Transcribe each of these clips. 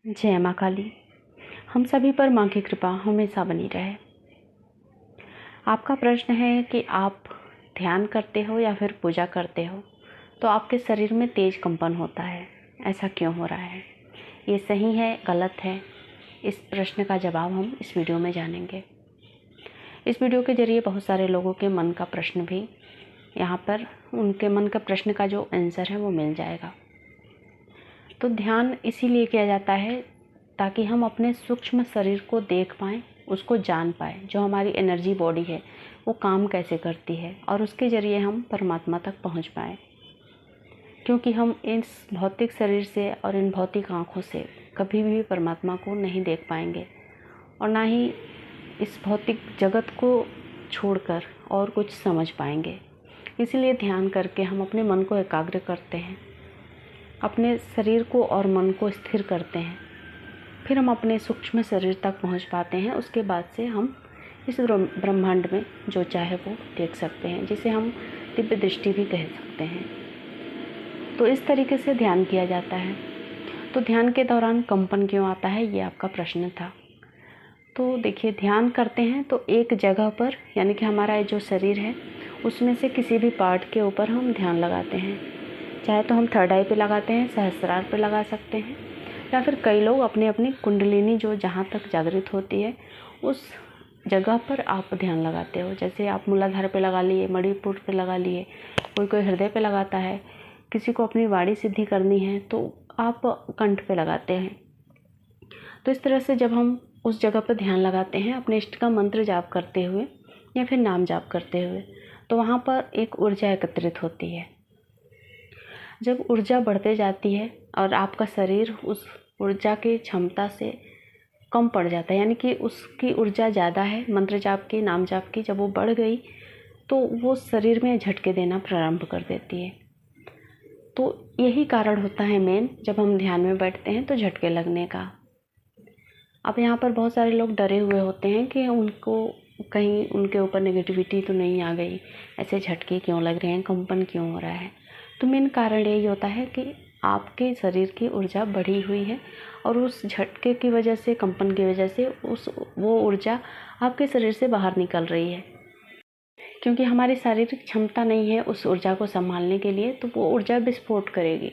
जय माँ काली। हम सभी पर माँ की कृपा हमेशा बनी रहे। आपका प्रश्न है कि आप ध्यान करते हो या फिर पूजा करते हो तो आपके शरीर में तेज कंपन होता है, ऐसा क्यों हो रहा है? ये सही है, गलत है? इस प्रश्न का जवाब हम इस वीडियो में जानेंगे। इस वीडियो के ज़रिए बहुत सारे लोगों के मन का प्रश्न भी यहाँ पर, उनके मन का प्रश्न का जो आंसर है वो मिल जाएगा। तो ध्यान इसीलिए किया जाता है ताकि हम अपने सूक्ष्म शरीर को देख पाएँ, उसको जान पाएँ, जो हमारी एनर्जी बॉडी है वो काम कैसे करती है और उसके ज़रिए हम परमात्मा तक पहुँच पाएँ। क्योंकि हम इस भौतिक शरीर से और इन भौतिक आँखों से कभी भी परमात्मा को नहीं देख पाएंगे और ना ही इस भौतिक जगत को छोड़कर और कुछ समझ पाएंगे। इसीलिए ध्यान करके हम अपने मन को एकाग्र करते हैं, अपने शरीर को और मन को स्थिर करते हैं, फिर हम अपने सूक्ष्म शरीर तक पहुंच पाते हैं। उसके बाद से हम इस ब्रह्मांड में जो चाहे वो देख सकते हैं, जिसे हम दिव्य दृष्टि भी कह सकते हैं। तो इस तरीके से ध्यान किया जाता है। तो ध्यान के दौरान कंपन क्यों आता है, ये आपका प्रश्न था। तो देखिए, ध्यान करते हैं तो एक जगह पर, यानी कि हमारा जो शरीर है उसमें से किसी भी पार्ट के ऊपर हम ध्यान लगाते हैं। चाहे तो हम थर्ड आई पे लगाते हैं, सहस्त्रार पे लगा सकते हैं, या फिर कई लोग अपनी अपनी कुंडलिनी जो जहाँ तक जागृत होती है उस जगह पर आप ध्यान लगाते हो। जैसे आप मूलाधार पे लगा लिए, मणिपुर पे लगा लिए, कोई हृदय पे लगाता है, किसी को अपनी वाणी सिद्धि करनी है तो आप कंठ पे लगाते हैं। तो इस तरह से जब हम उस जगह पर ध्यान लगाते हैं अपने इष्ट का मंत्र जाप करते हुए या फिर नाम जाप करते हुए, तो वहाँ पर एक ऊर्जा एकत्रित होती है। जब ऊर्जा बढ़ते जाती है और आपका शरीर उस ऊर्जा की क्षमता से कम पड़ जाता है, यानी कि उसकी ऊर्जा ज़्यादा है मंत्र जाप की, नाम जाप की, जब वो बढ़ गई तो वो शरीर में झटके देना प्रारंभ कर देती है। तो यही कारण होता है मेन, जब हम ध्यान में बैठते हैं तो झटके लगने का। अब यहाँ पर बहुत सारे लोग डरे हुए होते हैं कि उनको कहीं उनके ऊपर नेगेटिविटी तो नहीं आ गई, ऐसे झटके क्यों लग रहे हैं, कंपन क्यों हो रहा है। तो मेन कारण यही होता है कि आपके शरीर की ऊर्जा बढ़ी हुई है और उस झटके की वजह से, कंपन की वजह से वो ऊर्जा आपके शरीर से बाहर निकल रही है। क्योंकि हमारी शारीरिक क्षमता नहीं है उस ऊर्जा को संभालने के लिए, तो वो ऊर्जा विस्फोट करेगी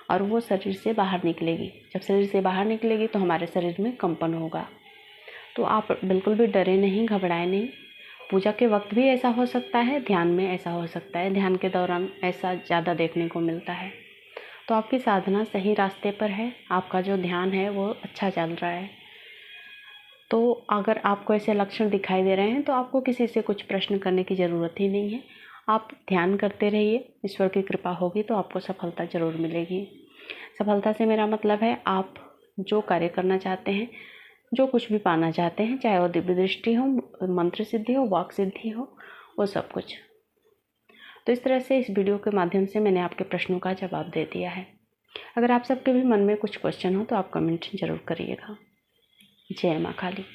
और वो शरीर से बाहर निकलेगी। जब शरीर से बाहर निकलेगी तो हमारे शरीर में कंपन होगा। तो आप बिल्कुल भी डरे नहीं, घबराए नहीं। पूजा के वक्त भी ऐसा हो सकता है, ध्यान में ऐसा हो सकता है, ध्यान के दौरान ऐसा ज़्यादा देखने को मिलता है। तो आपकी साधना सही रास्ते पर है, आपका जो ध्यान है वो अच्छा चल रहा है। तो अगर आपको ऐसे लक्षण दिखाई दे रहे हैं तो आपको किसी से कुछ प्रश्न करने की ज़रूरत ही नहीं है। आप ध्यान करते रहिए, ईश्वर की कृपा होगी तो आपको सफलता ज़रूर मिलेगी। सफलता से मेरा मतलब है आप जो कार्य करना चाहते हैं, जो कुछ भी पाना चाहते हैं, चाहे वो दिव्य दृष्टि हो, मंत्र सिद्धि हो, वाक सिद्धि हो, वो सब कुछ। तो इस तरह से इस वीडियो के माध्यम से मैंने आपके प्रश्नों का जवाब दे दिया है। अगर आप सबके भी मन में कुछ क्वेश्चन हो तो आप कमेंट जरूर करिएगा। जय माँ काली।